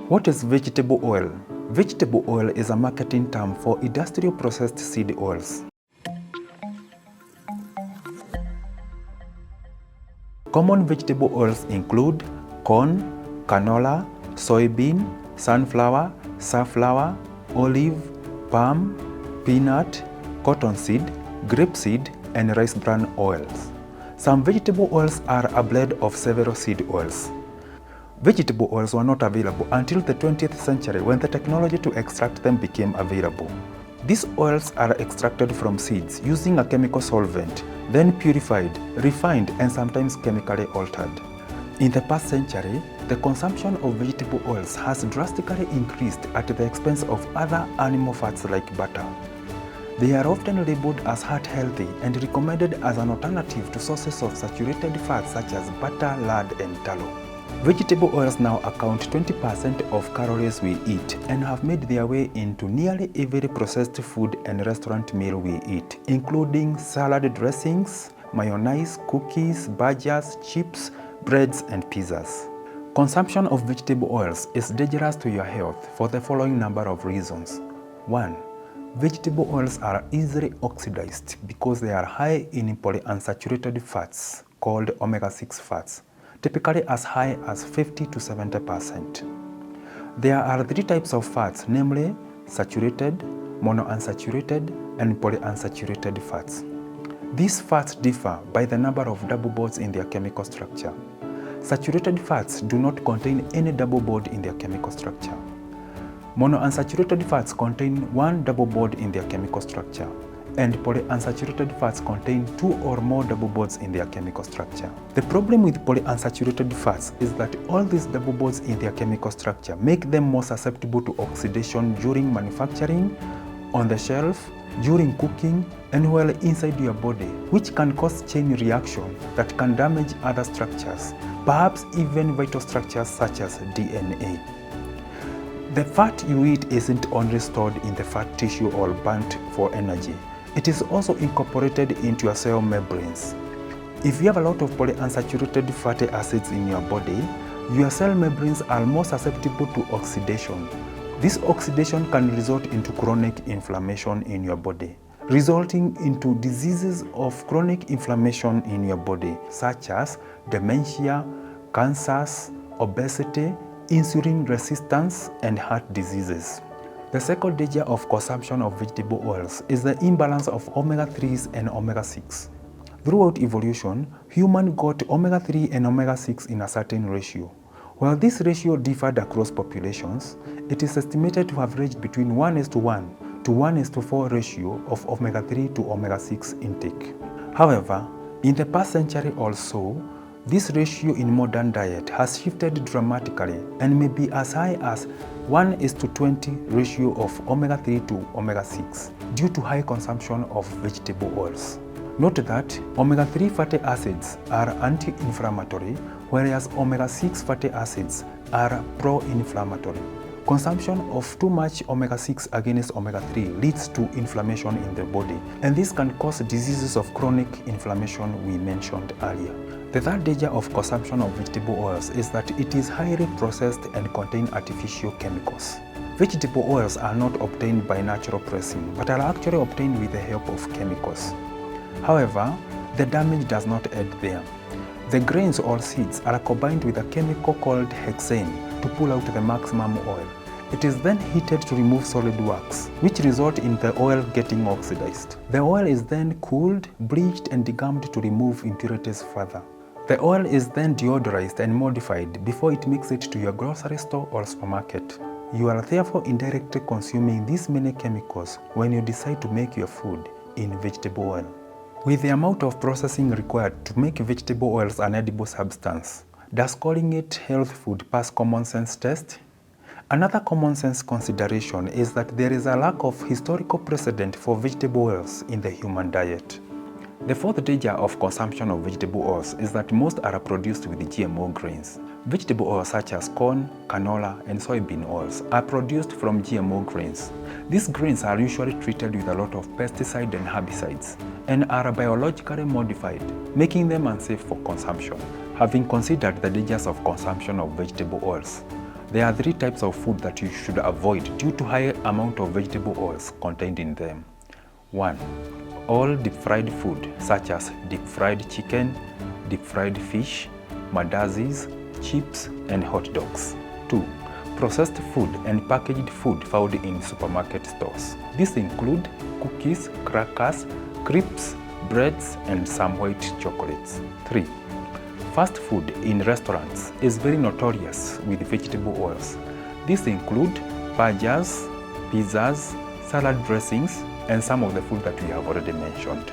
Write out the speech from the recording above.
What is vegetable oil? Vegetable oil is a marketing term for industrial processed seed oils. Common vegetable oils include corn, canola, soybean, sunflower, safflower, olive, palm, peanut, cottonseed, grapeseed, and rice bran oils. Some vegetable oils are a blend of several seed oils. Vegetable oils were not available until the 20th century when the technology to extract them became available. These oils are extracted from seeds using a chemical solvent, then purified, refined, and sometimes chemically altered. In the past century, the consumption of vegetable oils has drastically increased at the expense of other animal fats like butter. They are often labeled as heart-healthy and recommended as an alternative to sources of saturated fats such as butter, lard, and tallow. Vegetable oils now account 20% of calories we eat and have made their way into nearly every processed food and restaurant meal we eat, including salad dressings, mayonnaise, cookies, burgers, chips, breads, and pizzas. Consumption of vegetable oils is dangerous to your health for the following number of reasons. 1. Vegetable oils are easily oxidized because they are high in polyunsaturated fats called omega-6 fats, typically as high as 50 to 70%. There are three types of fats, namely saturated, monounsaturated, and polyunsaturated fats. These fats differ by the number of double bonds in their chemical structure. Saturated fats do not contain any double bond in their chemical structure. Monounsaturated fats contain one double bond in their chemical structure, and polyunsaturated fats contain two or more double bonds in their chemical structure. The problem with polyunsaturated fats is that all these double bonds in their chemical structure make them more susceptible to oxidation during manufacturing, on the shelf, during cooking, and while inside your body, which can cause chain reaction that can damage other structures, perhaps even vital structures such as DNA. The fat you eat isn't only stored in the fat tissue or burnt for energy. It is also incorporated into your cell membranes. If you have a lot of polyunsaturated fatty acids in your body, your cell membranes are more susceptible to oxidation. This oxidation can result into chronic inflammation in your body, resulting into diseases of chronic inflammation in your body, such as dementia, cancers, obesity, insulin resistance, and heart diseases. The second danger of consumption of vegetable oils is the imbalance of omega-3s and omega-6. Throughout evolution, humans got omega-3 and omega-6 in a certain ratio. While this ratio differed across populations, it is estimated to have ranged between 1:1 to 1:4 ratio of omega-3 to omega-6 intake. However, in the past century or so, this ratio in modern diet has shifted dramatically and may be as high as 1:20 ratio of omega-3 to omega-6 due to high consumption of vegetable oils. Note that omega-3 fatty acids are anti-inflammatory, whereas omega-6 fatty acids are pro-inflammatory. Consumption of too much omega-6 against omega-3 leads to inflammation in the body, and this can cause diseases of chronic inflammation we mentioned earlier. The third danger of consumption of vegetable oils is that it is highly processed and contain artificial chemicals. Vegetable oils are not obtained by natural pressing, but are actually obtained with the help of chemicals. However, the damage does not end there. The grains or seeds are combined with a chemical called hexane to pull out the maximum oil. It is then heated to remove solid wax, which result in the oil getting oxidized. The oil is then cooled, bleached, and degummed to remove impurities further. The oil is then deodorized and modified before it makes it to your grocery store or supermarket. You are therefore indirectly consuming these many chemicals when you decide to make your food in vegetable oil. With the amount of processing required to make vegetable oils an edible substance, does calling it health food pass common sense test? Another common sense consideration is that there is a lack of historical precedent for vegetable oils in the human diet. The fourth danger of consumption of vegetable oils is that most are produced with GMO grains. Vegetable oils such as corn, canola, and soybean oils are produced from GMO grains. These grains are usually treated with a lot of pesticides and herbicides and are biologically modified, making them unsafe for consumption. Having considered the dangers of consumption of vegetable oils, There are 3 types of food that you should avoid due to high amount of vegetable oils contained in them. 1. All deep-fried food such as deep-fried chicken, deep-fried fish, mandazis, chips, and hot dogs. 2. Processed food and packaged food found in supermarket stores. These include cookies, crackers, crisps, breads, and some white chocolates. 3. Fast food in restaurants is very notorious with vegetable oils. These include burgers, pizzas, salad dressings, and some of the food that we have already mentioned.